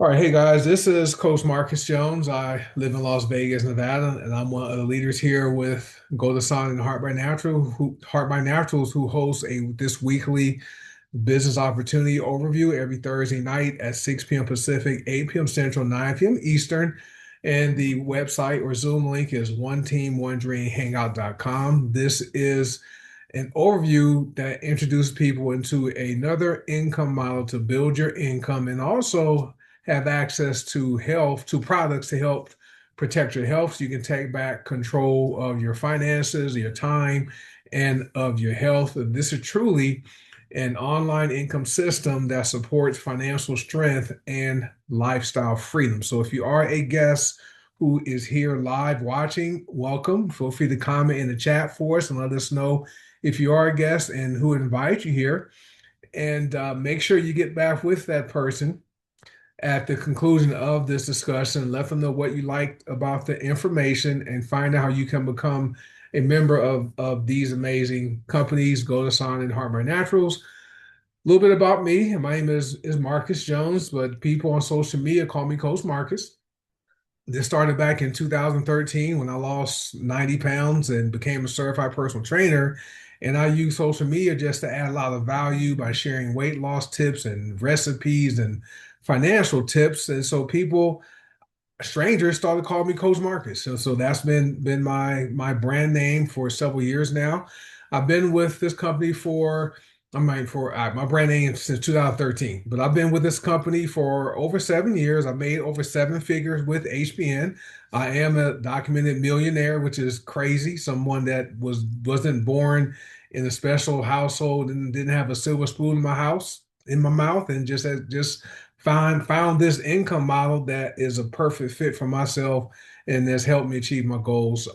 All right, hey guys, this is Coach Marcus Jones. I live in Las Vegas, Nevada, and I'm one of the leaders here with Go to Sun and Heart by Naturals, who hosts this weekly business opportunity overview every Thursday night at 6 p.m. Pacific, 8 p.m. Central, 9 p.m. Eastern. And the website or Zoom link is oneteam1dreamhangout.com. This is an overview that introduces people into another income model to build your income and also have access to products to help protect your health so you can take back control of your finances, your time, and of your health. This is truly an online income system that supports financial strength and lifestyle freedom. So if you are a guest who is here live watching, welcome. Feel free to comment in the chat for us and let us know if you are a guest and who invited you here. And make sure you get back with that person at the conclusion of this discussion. Let them know what you liked about the information and find out how you can become a member of these amazing companies, Go to Sign and Heart by Naturals. A little bit about me. My name is Marcus Jones, but people on social media call me Coach Marcus. This started back in 2013 when I lost 90 pounds and became a certified personal trainer. And I use social media just to add a lot of value by sharing weight loss tips and recipes and financial tips. And so strangers started calling me Coach Marcus. So that's been my brand name for several years now. I've been with this company for my brand name since 2013, but I've been with this company for over 7 years. I made over seven figures with HBN. I am a documented millionaire, which is crazy. Someone that wasn't born in a special household and didn't have a silver spoon in my mouth, and just found this income model that is a perfect fit for myself and has helped me achieve my goals.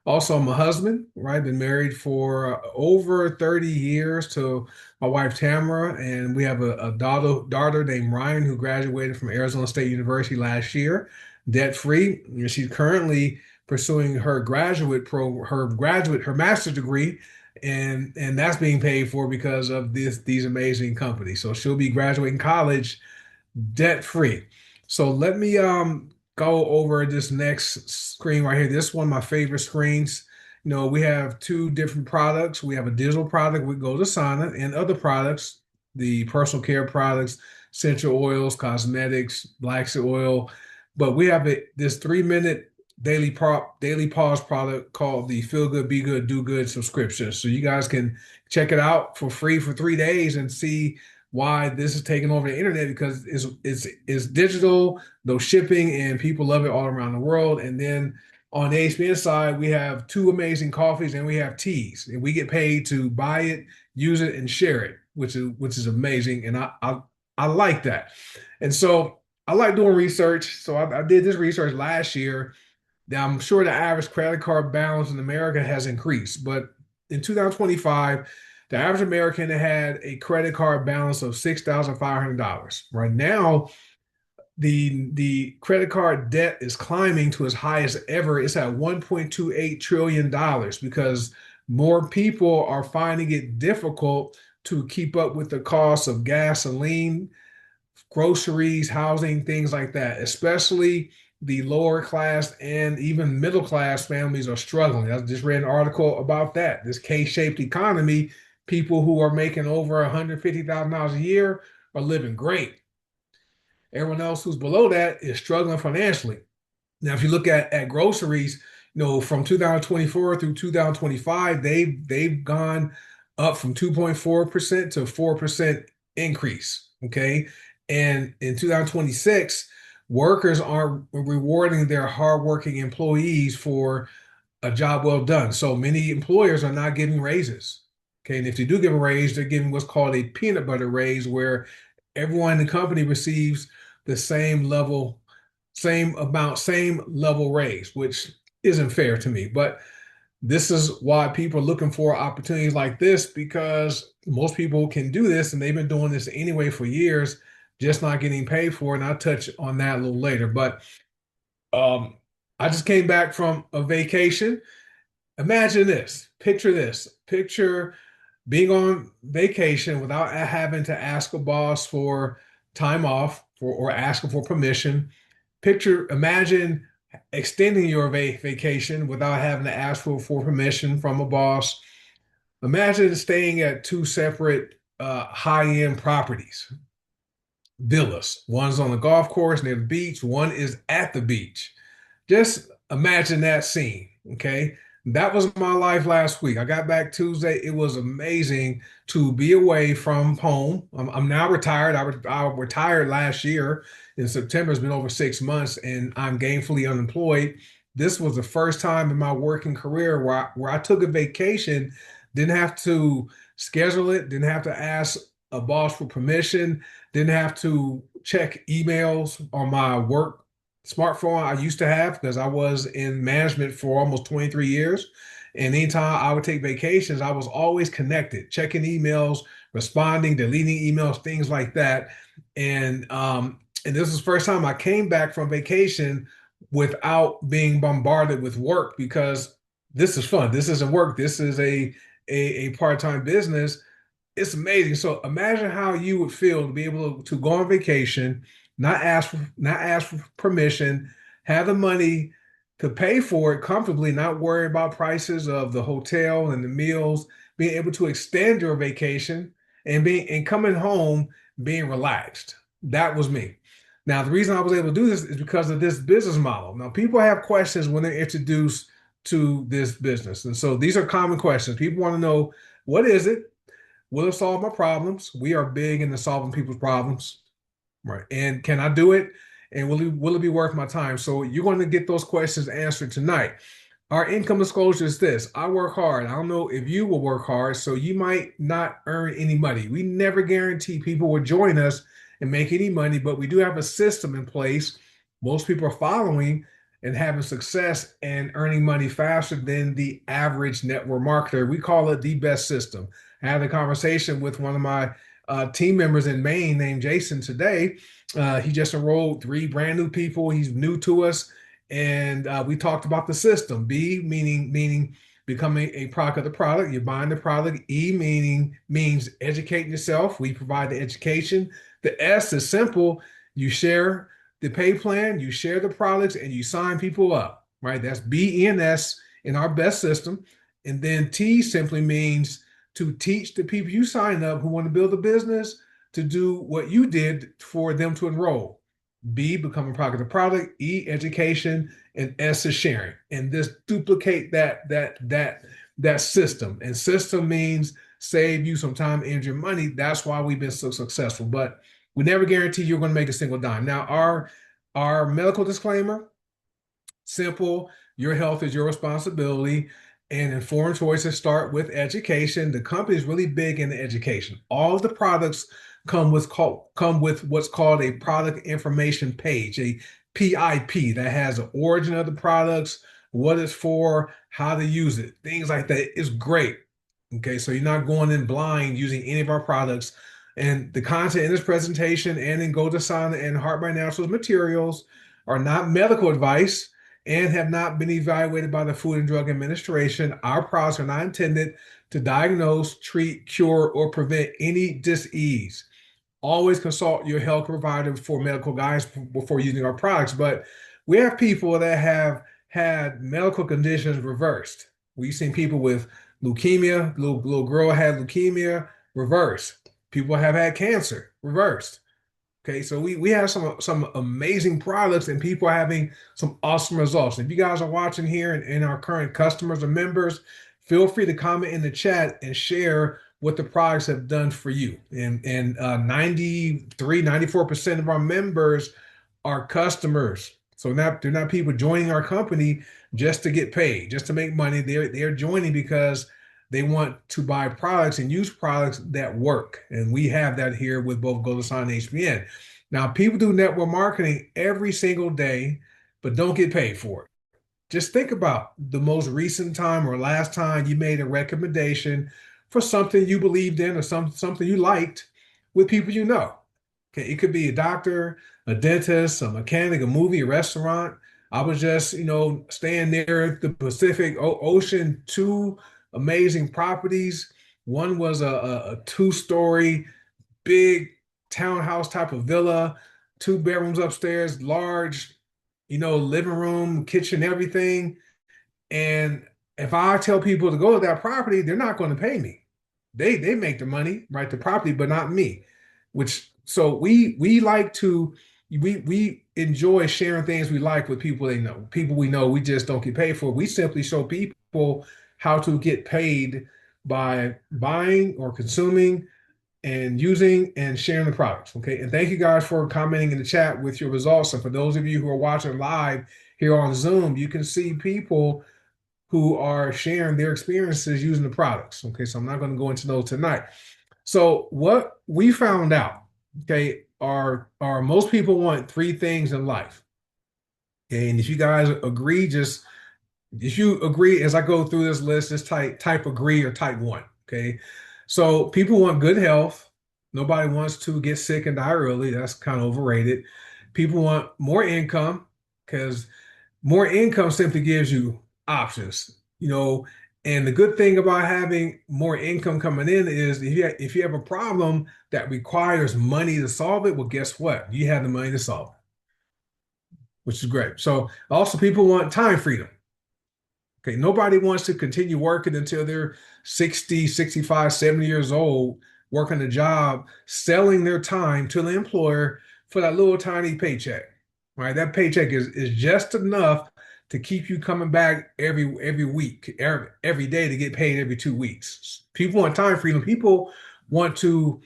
Also, I'm a husband, right? Been married for over 30 years to my wife Tamara, and we have a daughter named Ryan who graduated from Arizona State University last year, debt free. She's currently pursuing her master's degree, and that's being paid for because of these amazing companies. So she'll be graduating college debt free. So let me go over this next screen right here. This is one of my favorite screens. We have two different products. We have a digital product with Go to Sauna and other products, the personal care products, essential oils, cosmetics, black seed oil. But we have this 3 minute daily pause product called the Feel Good, Be Good, Do Good subscription. So you guys can check it out for free for 3 days and see why this is taking over the internet, because it's digital, no shipping, and people love it all around the world. And then on the HBN side, we have two amazing coffees and we have teas, and we get paid to buy it, use it, and share it, which is amazing. And I like that. And so I like doing research. So I did this research last year. Now, I'm sure the average credit card balance in America has increased, but in 2025, the average American had a credit card balance of $6,500. Right now, the credit card debt is climbing to its highest ever. It's at $1.28 trillion because more people are finding it difficult to keep up with the cost of gasoline, groceries, housing, things like that. Especially the lower class and even middle class families are struggling. I just read an article about that. This K-shaped economy, people who are making over $150,000 a year are living great. Everyone else who's below that is struggling financially. Now, if you look at groceries, from 2024 through 2025, they've gone up from 2.4% to 4% increase. Okay. And in 2026, workers are rewarding their hardworking employees for a job well done. So many employers are not giving raises. Okay. And if they do give a raise, they're giving what's called a peanut butter raise, where everyone in the company receives the same amount, same level raise, which isn't fair to me. But this is why people are looking for opportunities like this, because most people can do this and they've been doing this anyway for years, just not getting paid for it. And I'll touch on that a little later. But um, I just came back from a vacation. Imagine this, picture being on vacation without having to ask a boss for time off. for or asking for permission. Imagine extending your vacation without having to ask for permission from a boss. Imagine staying at two separate high-end properties, villas. One's on the golf course near the beach, one is at the beach. Just imagine that scene, okay? That was my life last week. I got back Tuesday. It was amazing to be away from home. I'm now retired. I retired last year in September. It's been over 6 months, and I'm gainfully unemployed. This was the first time in my working career where I took a vacation, didn't have to schedule it, didn't have to ask a boss for permission, didn't have to check emails on my work smartphone I used to have because I was in management for almost 23 years. And anytime I would take vacations, I was always connected, checking emails, responding, deleting emails, things like that. And this was the first time I came back from vacation without being bombarded with work because this is fun. This isn't work. This is a part-time business. It's amazing. So imagine how you would feel to be able to go on vacation, not ask for permission, have the money to pay for it comfortably, not worry about prices of the hotel and the meals, being able to extend your vacation and coming home being relaxed. That was me. Now, the reason I was able to do this is because of this business model. Now, people have questions when they're introduced to this business. And so these are common questions. People want to know, what is it? Will it solve my problems? We are big into solving people's problems, right? And can I do it? And will it be worth my time? So you're going to get those questions answered tonight. Our income disclosure is this. I work hard. I don't know if you will work hard, so you might not earn any money. We never guarantee people will join us and make any money, but we do have a system in place. Most people are following and having success and earning money faster than the average network marketer. We call it the best system. I had a conversation with one of my team members in Maine named Jason today. He just enrolled three brand new people. He's new to us, and we talked about the system. B meaning becoming a product of the product. You're buying the product. E means educating yourself. We provide the education. The S is simple. You share the pay plan, you share the products, and you sign people up. Right? That's BENS in our best system. And then T simply means to teach the people you sign up who want to build a business to do what you did for them to enroll. B, become a product of the product. E, education, and S is sharing. And this duplicate that system. And system means save you some time and your money. That's why we've been so successful. But we never guarantee you're going to make a single dime. Now, our medical disclaimer, simple, your health is your responsibility. And informed choices start with education. The company is really big in education. All of the products come with what's called a product information page, a PIP that has the origin of the products, what it's for, how to use it, things like that. It's great. Okay, so you're not going in blind using any of our products. And the content in this presentation and in Go to Sana and Heart by Naturals materials are not medical advice and have not been evaluated by the Food and Drug Administration. Our products are not intended to diagnose, treat, cure, or prevent any disease. Always consult your health provider for medical guidance before using our products. But we have people that have had medical conditions reversed. We've seen people with leukemia, little girl had leukemia, reversed. People have had cancer, reversed. Okay, so we have some amazing products and people are having some awesome results. If you guys are watching here and our current customers or members, feel free to comment in the chat and share what the products have done for you. And 94% of our members are customers. So they're not people joining our company just to get paid, just to make money. They're joining because they want to buy products and use products that work. And we have that here with both GoldSign and HBN. Now, people do network marketing every single day, but don't get paid for it. Just think about the most recent time or last time you made a recommendation for something you believed in or something you liked with people you know. Okay, it could be a doctor, a dentist, a mechanic, a movie, a restaurant. I was just, staying near the Pacific Ocean, two amazing properties. One was a two-story big townhouse type of villa. two bedrooms upstairs, large, living room, kitchen, everything. And if I tell people to go to that property, they're not going to pay me. They make the money, right? The property, but not me. Which so we like to we enjoy sharing things we like with people they know. People we know we just don't get paid for. We simply show people how to get paid by buying or consuming and using and sharing the products. Okay. And thank you guys for commenting in the chat with your results. And for those of you who are watching live here on Zoom, you can see people who are sharing their experiences using the products. Okay, so I'm not going to go into those tonight. So what we found out, okay, are most people want three things in life. Okay, and if you guys agree, just if you agree as I go through this list, just type agree or type one. Okay, so people want good health. Nobody wants to get sick and die early. That's kind of overrated. People want more income because more income simply gives you options. And the good thing about having more income coming in is if you have a problem that requires money to solve it, well, guess what? You have the money to solve it, which is great. So also people want time freedom. Okay, nobody wants to continue working until they're 60, 65, 70 years old, working a job, selling their time to the employer for that little tiny paycheck. Right? That paycheck is just enough to keep you coming back every week, every day to get paid every 2 weeks. People want time freedom. People want to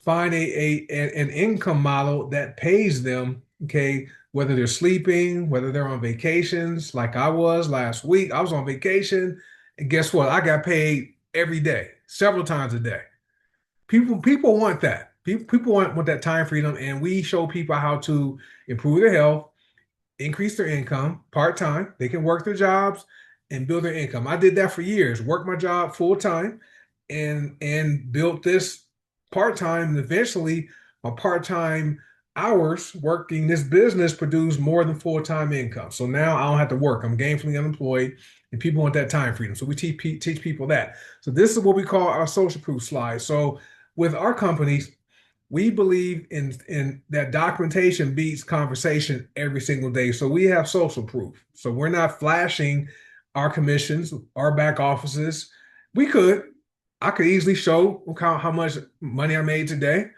find an income model that pays them, okay, whether they're sleeping, whether they're on vacations, like I was last week. I was on vacation, and guess what? I got paid every day, several times a day. People want that. People want that time freedom, and we show people how to improve their health, increase their income part-time. They can work their jobs and build their income. I did that for years, worked my job full-time and built this part-time. And eventually my part-time hours working this business produced more than full-time income. So now I don't have to work. I'm gainfully unemployed and people want that time freedom. So we teach people that. So this is what we call our social proof slide. So with our companies, we believe in that documentation beats conversation every single day. So we have social proof. So we're not flashing our commissions, our back offices. We could, I could easily show how much money I made today,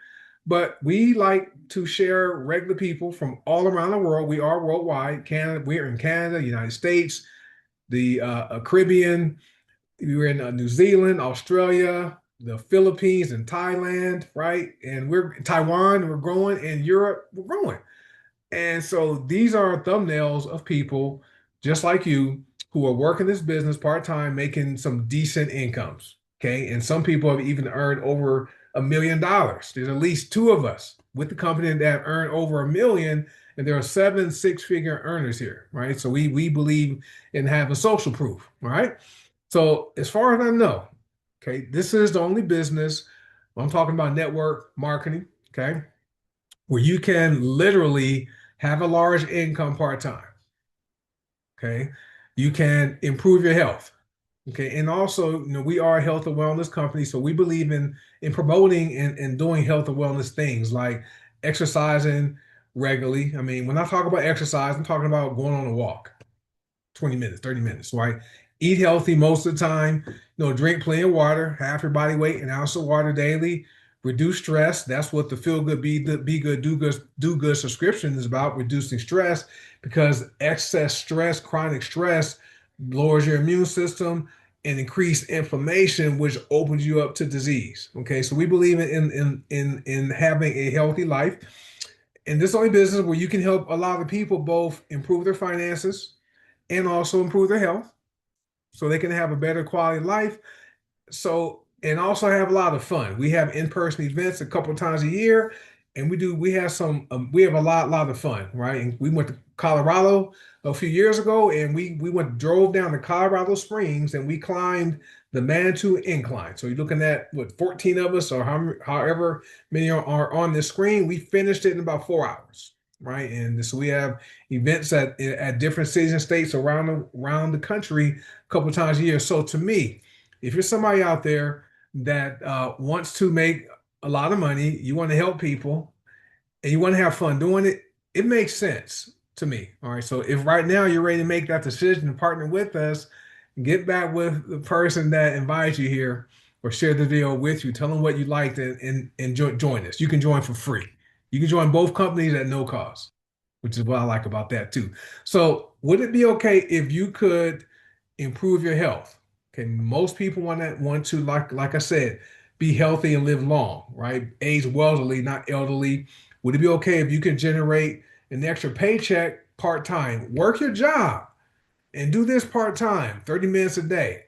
but we like to share regular people from all around the world. We are worldwide. Canada, we're in Canada, United States, the Caribbean, we were in New Zealand, Australia, the Philippines, and Thailand, right? And we're Taiwan, we're growing, and Europe, we're growing. And so these are thumbnails of people just like you who are working this business part time, making some decent incomes. Okay. And some people have even earned over $1 million. There's at least two of us with the company that earn over 1 million, and there are seven six-figure earners here, right? So we believe in having social proof, all right? So as far as I know, okay, this is the only business I'm talking about network marketing, okay, where you can literally have a large income part-time. Okay. You can improve your health. Okay. And also, we are a health and wellness company. So we believe in promoting and doing health and wellness things like exercising regularly. I mean, when I talk about exercise, I'm talking about going on a walk. 20 minutes, 30 minutes, right? Eat healthy most of the time. Drink plenty of water, half your body weight, an ounce of water daily. Reduce stress. That's what the Feel Good, Be Good, Do Good subscription is about, reducing stress, because excess stress, chronic stress, lowers your immune system and increase inflammation, which opens you up to disease. Okay, so we believe in having a healthy life. And this is the only business where you can help a lot of people both improve their finances and also improve their health so they can have a better quality of life. So, and also have a lot of fun. We have in-person events a couple of times a year, and we have a lot of fun, right? And we went to Colorado a few years ago, and we drove down to Colorado Springs, and we climbed the Manitou Incline. So you're looking at what, 14 of us, or however many are on this screen. We finished it in about 4 hours, right? And so we have events at different cities and states around the country a couple of times a year. So to me, if you're somebody out there that wants to make a lot of money, you want to help people, and you want to have fun doing it, it makes sense to me. All right. So if right now you're ready to make that decision to partner with us, get back with the person that invites you here or share the video with you. Tell them what you liked and join us. You can join for free. You can join both companies at no cost, which is what I like about that too. So would it be okay if you could improve your health? Okay, most people want to like I said, be healthy and live long, right? Age wealthily, not elderly. Would it be okay if you could generate an extra paycheck part-time? Work your job and do this part-time, 30 minutes a day,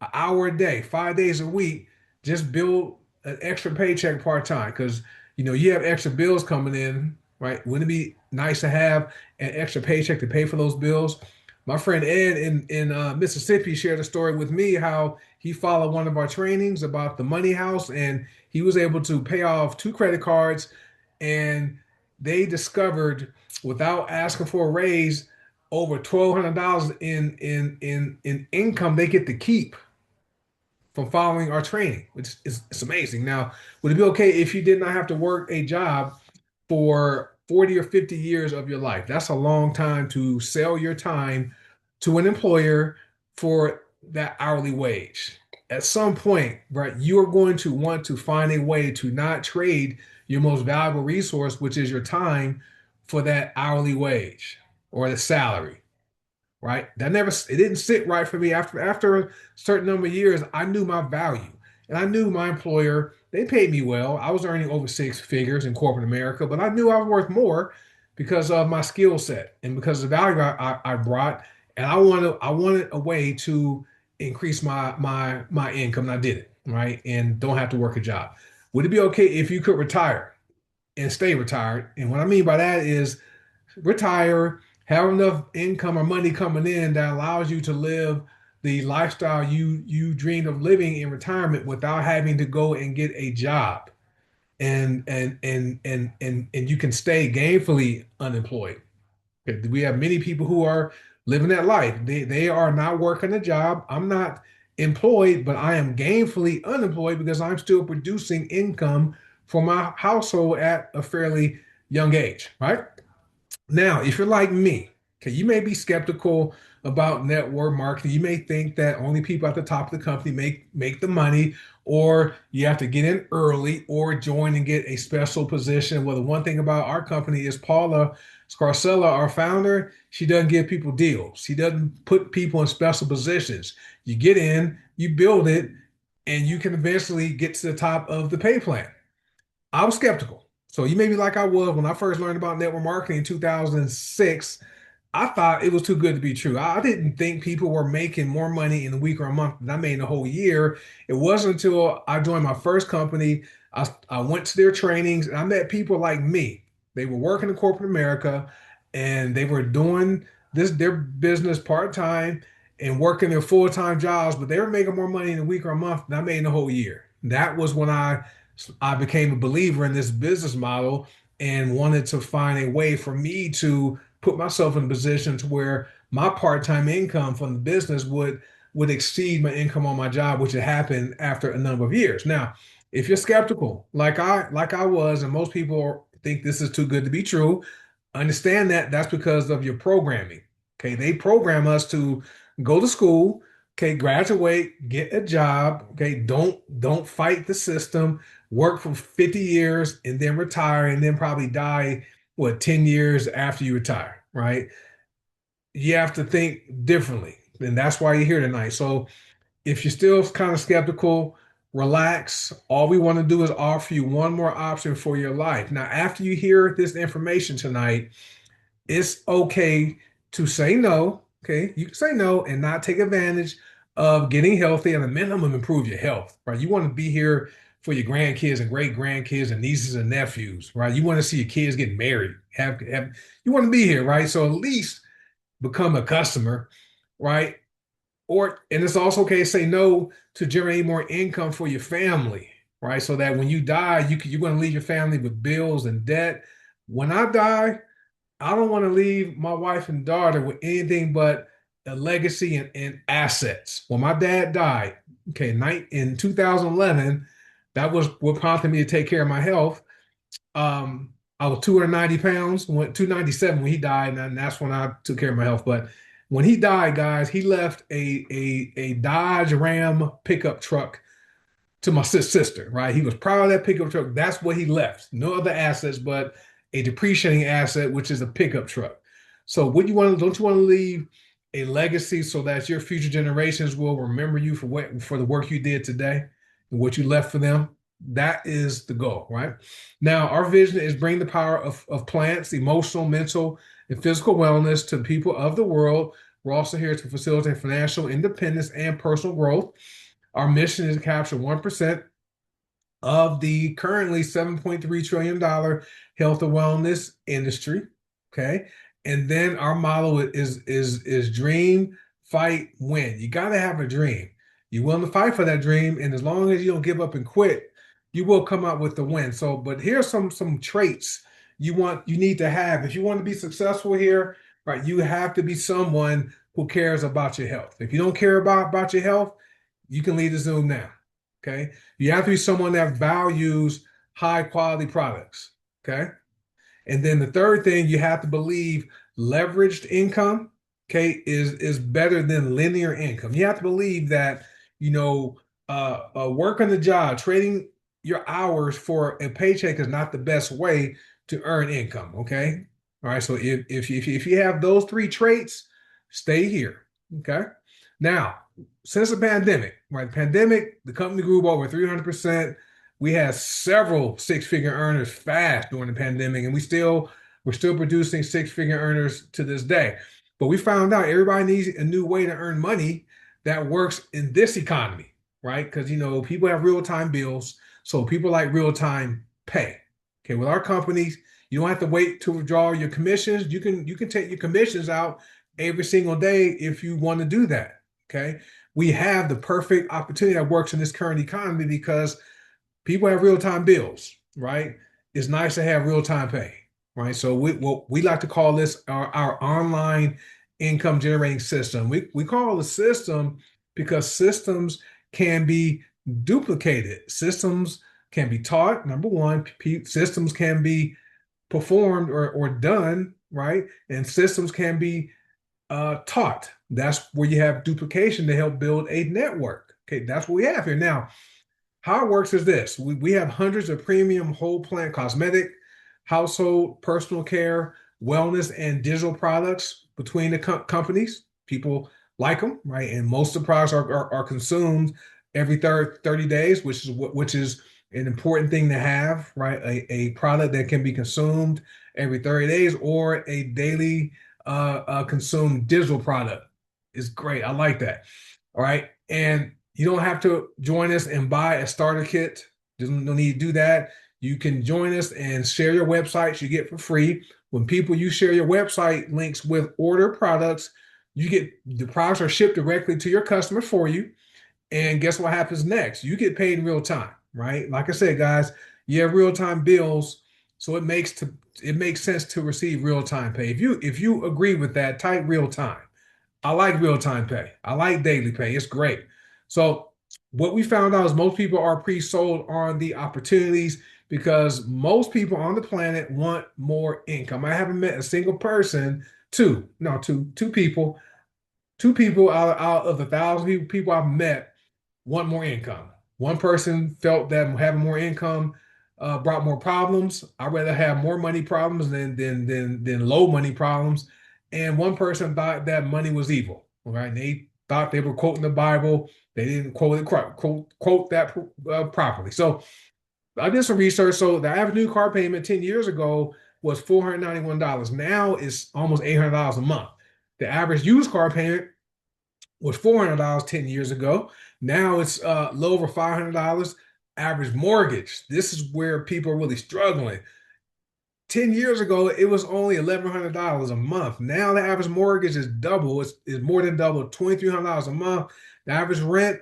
an hour a day, 5 days a week, just build an extra paycheck part time because you have extra bills coming in, right? Wouldn't it be nice to have an extra paycheck to pay for those bills? My friend Ed in Mississippi shared a story with me how he followed one of our trainings about the money house and he was able to pay off two credit cards and they discovered without asking for a raise over $1,200 in income they get to keep from following our training, which is it's amazing. Now, would it be okay if you did not have to work a job for 40 or 50 years of your life? That's a long time to sell your time to an employer for that hourly wage. At some point, right, you are going to want to find a way to not trade your most valuable resource, which is your time, for that hourly wage or the salary, right? It didn't sit right for me. After a certain number of years, I knew my value. And I knew my employer, they paid me well. I was earning over six figures in corporate America, but I knew I was worth more because of my skill set and because of the value I brought. And I wanted a way to increase my income, and I did it, right? And don't have to work a job. Would it be okay if you could retire and stay retired? And what I mean by that is retire, have enough income or money coming in that allows you to live the lifestyle you dreamed of living in retirement without having to go and get a job and you can stay gainfully unemployed. Okay, we have many people who are living that life. They are not working a job. I'm not employed, but I am gainfully unemployed because I'm still producing income for my household at a fairly young age, right? Now, if you're like me, okay, you may be skeptical about network marketing. You may think that only people at the top of the company make the money, or you have to get in early or join and get a special position. Well, the one thing about our company is Paula Scarcella, our founder, she doesn't give people deals. She doesn't put people in special positions. You get in, you build it, and you can eventually get to the top of the pay plan. I was skeptical. So you may be like I was when I first learned about network marketing in 2006. I thought it was too good to be true. I didn't think people were making more money in a week or a month than I made in a whole year. It wasn't until I joined my first company, I went to their trainings and I met people like me. They were working in corporate America and they were doing their business part-time and working their full-time jobs, but they were making more money in a week or a month than I made in a whole year. That was when I became a believer in this business model and wanted to find a way for me to put myself in a position to where my part-time income from the business would exceed my income on my job, which had happened after a number of years. Now, if you're skeptical, like I was, and most people think this is too good to be true, understand that that's because of your programming. Okay, they program us to go to school, okay, graduate, get a job, okay, don't fight the system, work for 50 years and then retire and then probably die, what, 10 years after you retire, right? You have to think differently. And that's why you're here tonight. So if you're still kind of skeptical, relax. All we want to do is offer you one more option for your life. Now, after you hear this information tonight, it's okay to say no. Okay. You can say no and not take advantage of getting healthy and a minimum improve your health, right? You want to be here for your grandkids and great grandkids and nieces and nephews, right? You want to see your kids get married. You want to be here, right? So at least become a customer, right? And it's also okay to say no to generate more income for your family, right? So that when you die, you're going to leave your family with bills and debt. When I die, I don't want to leave my wife and daughter with anything but a legacy and assets. When my dad died, okay, in 2011, that was what prompted me to take care of my health. I was 290 pounds, went 297 when he died, and that's when I took care of my health. But when he died, guys, he left a Dodge Ram pickup truck to my sister, right? He was proud of that pickup truck. That's what he left. No other assets but a depreciating asset, which is a pickup truck. So what you want, don't you want to leave a legacy so that your future generations will remember you for the work you did today and what you left for them? That is the goal, right? Now, our vision is bring the power of plants, emotional, mental, and physical wellness to the people of the world. We're also here to facilitate financial independence and personal growth. Our mission is to capture 1% of the currently $7.3 trillion health and wellness industry. Okay. And then our model is dream, fight, win. You got to have a dream. You're willing to fight for that dream. And as long as you don't give up and quit, you will come out with the win. So, but here's some traits you need to have. If you want to be successful here, right, you have to be someone who cares about your health. If you don't care about your health, you can leave the Zoom now. Okay. You have to be someone that values high quality products. Okay. And then the third thing, you have to believe leveraged income, okay, is better than linear income. You have to believe that, work on the job, trading your hours for a paycheck is not the best way to earn income. Okay. All right. So if you have those three traits, stay here. Okay. Now, since the pandemic, right? The pandemic, the company grew over 300%. We had several six-figure earners fast during the pandemic, and we're still producing six-figure earners to this day. But we found out everybody needs a new way to earn money that works in this economy, right? Because people have real-time bills, so people like real-time pay. Okay, with our companies, you don't have to wait to withdraw your commissions. You can take your commissions out every single day if you want to do that. Okay, we have the perfect opportunity that works in this current economy because people have real time bills, right? It's nice to have real time pay, right? So we like to call this our online income generating system. We call it a system because systems can be duplicated. Systems can be taught. Number one, systems can be performed or done, right? And systems can be taught. That's where you have duplication to help build a network. Okay, that's what we have here. Now, how it works is this. We have hundreds of premium whole plant cosmetic, household, personal care, wellness, and digital products between the companies. People like them, right? And most of the products are consumed every 30 days, which is an important thing to have, right? A product that can be consumed every 30 days or a daily consumed digital product is great. I like that. All right. And you don't have to join us and buy a starter kit. There's no need to do that. You can join us and share your websites you get for free. When you share your website links with order products, you get the products are shipped directly to your customer for you. And guess what happens next? You get paid in real time, right? Like I said, guys, you have real time bills, so it makes sense to receive real time pay. If you agree with that, type real time. I like real time pay. I like daily pay. It's great. So what we found out is most people are pre-sold on the opportunities because most people on the planet want more income. I haven't met a single person, two people out of the thousand people I've met want more income. One person felt that having more income brought more problems. I'd rather have more money problems than low money problems. And one person thought that money was evil. Right? And they thought they were quoting the Bible. They didn't quote that properly. So I did some research. So the average new car payment 10 years ago was $491. Now it's almost $800 a month. The average used car payment was $400 10 years ago. Now it's a little over $500. Average mortgage. This is where people are really struggling. 10 years ago, it was only $1,100 a month. Now the average mortgage is double. It's more than double, $2,300 a month. The average rent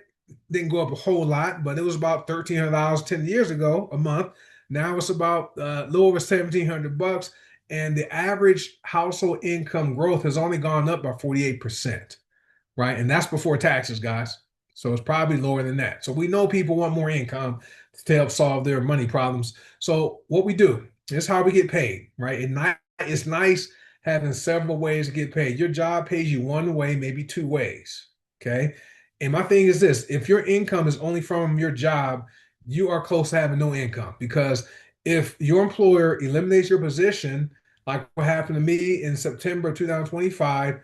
didn't go up a whole lot, but it was about $1,300 10 years ago a month. Now it's about a little over $1,700. And the average household income growth has only gone up by 48%, right? And that's before taxes, guys. So it's probably lower than that. So we know people want more income to help solve their money problems. So what we do, This is how we get paid, right? It's nice having several ways to get paid. Your job pays you one way, maybe two ways. Okay. And my thing is this: if your income is only from your job, you are close to having no income because if your employer eliminates your position, like what happened to me in September 2025,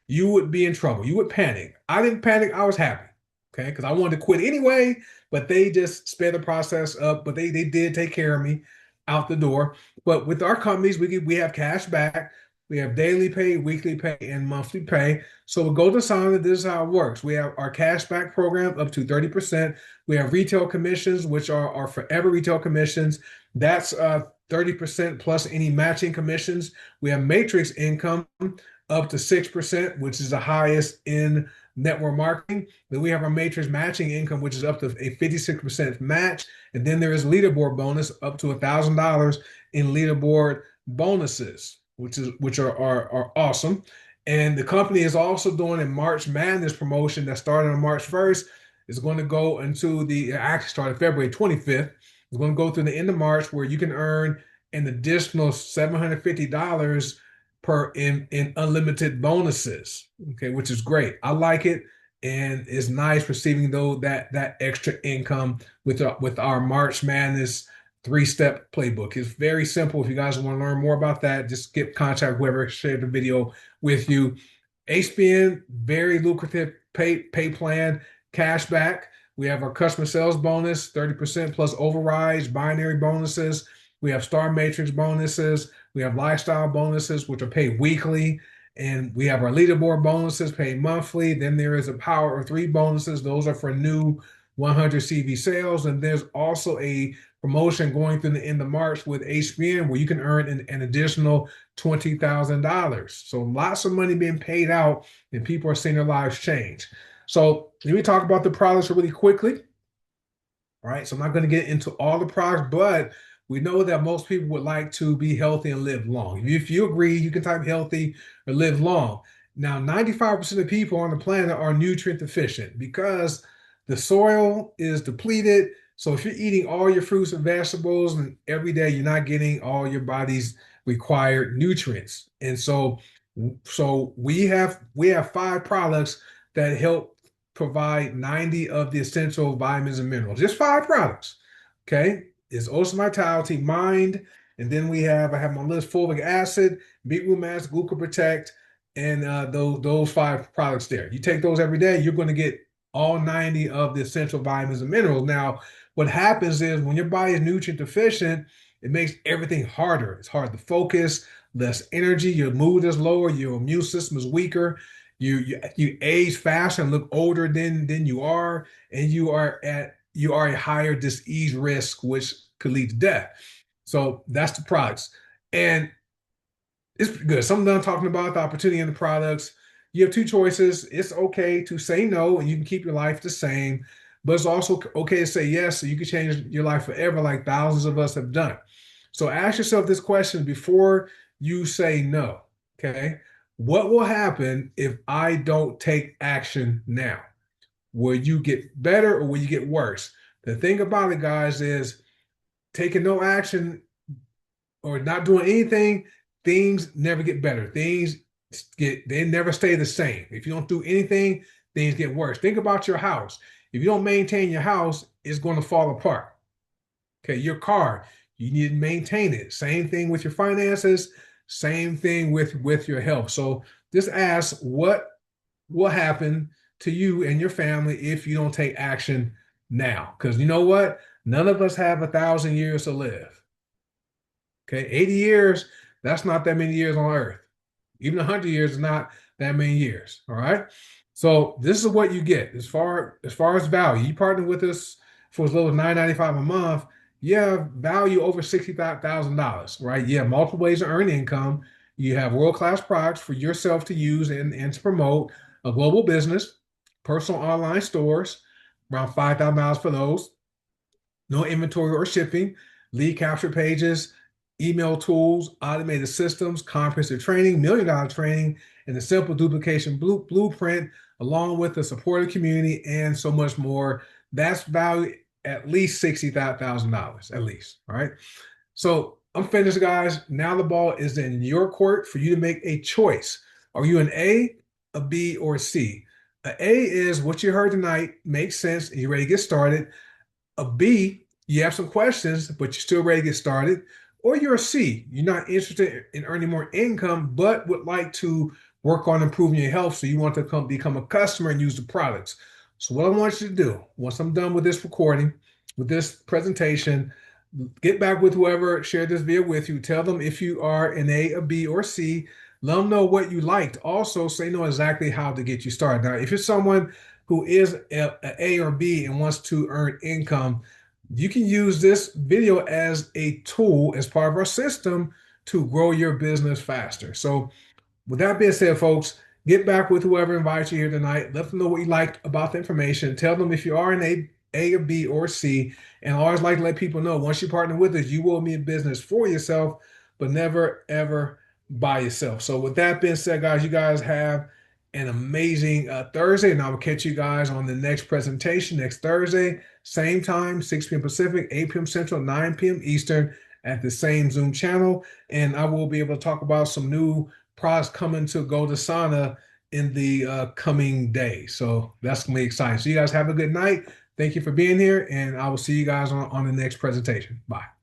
you would be in trouble. You would panic. I didn't panic, I was happy. Okay, because I wanted to quit anyway, but they just sped the process up. But they did take care of me out the door. But with our companies, we have cash back. We have daily pay, weekly pay, and monthly pay. So we go to Sana. This is how it works. We have our cash back program up to 30%. We have retail commissions, which are our forever retail commissions. That's 30% plus any matching commissions. We have matrix income up to 6%, which is the highest in network marketing. Then we have our matrix matching income, which is up to a 56% match. And then there is leaderboard bonus up to $1,000 in leaderboard bonuses, which are awesome. And the company is also doing a March Madness promotion that started on March 1st. It's going to go into the actually started February 25th. It's going to go through the end of March where you can earn an additional $750 per in unlimited bonuses. Okay, which is great. I like it, and it's nice receiving though that extra income with our March Madness three-step playbook. It's very simple. If you guys want to learn more about that, just get contact whoever shared the video with you. HBN, very lucrative pay plan, cash back. We have our customer sales bonus, 30% plus overrides, binary bonuses. We have star matrix bonuses. We have lifestyle bonuses, which are paid weekly. And we have our leaderboard bonuses paid monthly. Then there is a power of three bonuses. Those are for new 100 CV sales. And there's also a promotion going through the end of March with HBN where you can earn an additional $20,000. So lots of money being paid out and people are seeing their lives change. So let me talk about the products really quickly. All right, so I'm not going to get into all the products, but we know that most people would like to be healthy and live long. If you agree, you can type healthy or live long. Now, 95% of people on the planet are nutrient deficient because the soil is depleted. So if you're eating all your fruits and vegetables and every day, you're not getting all your body's required nutrients. And so we have five products that help provide 90 of the essential vitamins and minerals. Just five products. Okay. It's Ocean Vitality, Mind, and then I have my list: fulvic acid, beetroot mass, glucoprotect, and those five products there. You take those every day, you're going to get all 90 of the essential vitamins and minerals. Now, what happens is when your body is nutrient deficient, it makes everything harder. It's hard to focus, less energy, your mood is lower, your immune system is weaker, you age faster and look older than you are, and you are a higher disease risk, which could lead to death. So that's the products. And it's good. So I'm done talking about the opportunity in the products. You have two choices. It's okay to say no, and you can keep your life the same, but it's also okay to say yes, so you can change your life forever, like thousands of us have done. So ask yourself this question before you say no. Okay. What will happen if I don't take action now? Will you get better or will you get worse? The thing about it, guys, is taking no action or not doing anything, things never get better. They never stay the same. If you don't do anything, things get worse. Think about your house. If you don't maintain your house, it's going to fall apart. Okay, your car, you need to maintain it. Same thing with your finances, same thing with your health. So just ask what will happen to you and your family if you don't take action now. Because you know what? None of us have 1,000 years to live. Okay, 80 years, that's not that many years on earth. Even 100 years is not that many years. All right. So this is what you get as far as value. You partner with us for as low as $9.95 a month. You have value over $65,000, right? You have multiple ways to earn income. You have world-class products for yourself to use and to promote a global business, personal online stores, around $5,000 for those, no inventory or shipping, lead capture pages, email tools, automated systems, comprehensive training, million-dollar training, and a simple duplication blueprint, along with a supportive community and so much more. That's valued at least $60,000, at least. All right. So I'm finished, guys. Now the ball is in your court for you to make a choice. Are you an A, a B, or a C? A is what you heard tonight makes sense and you're ready to get started. A B, you have some questions, but you're still ready to get started. Or you're a C, you're not interested in earning more income, but would like to work on improving your health. So you want to become a customer and use the products. So what I want you to do, once I'm done with this recording, with this presentation, get back with whoever shared this video with you. Tell them if you are an A, a B, or C. Let them know what you liked. Also, so they know exactly how to get you started. Now, if you're someone who is a or B and wants to earn income, you can use this video as a tool as part of our system to grow your business faster. So with that being said, folks, get back with whoever invites you here tonight. Let them know what you liked about the information. Tell them if you are an A or B or C. And I always like to let people know once you partner with us, you will mean business for yourself, but never, ever by yourself. So, with that being said, guys, you guys have an amazing Thursday. And I will catch you guys on the next presentation next Thursday, same time, 6 p.m. Pacific, 8 p.m. Central, 9 p.m. Eastern at the same Zoom channel. And I will be able to talk about some new products coming to Go to Sauna in the coming days. So that's going to be exciting. So you guys have a good night. Thank you for being here, and I will see you guys on the next presentation. Bye.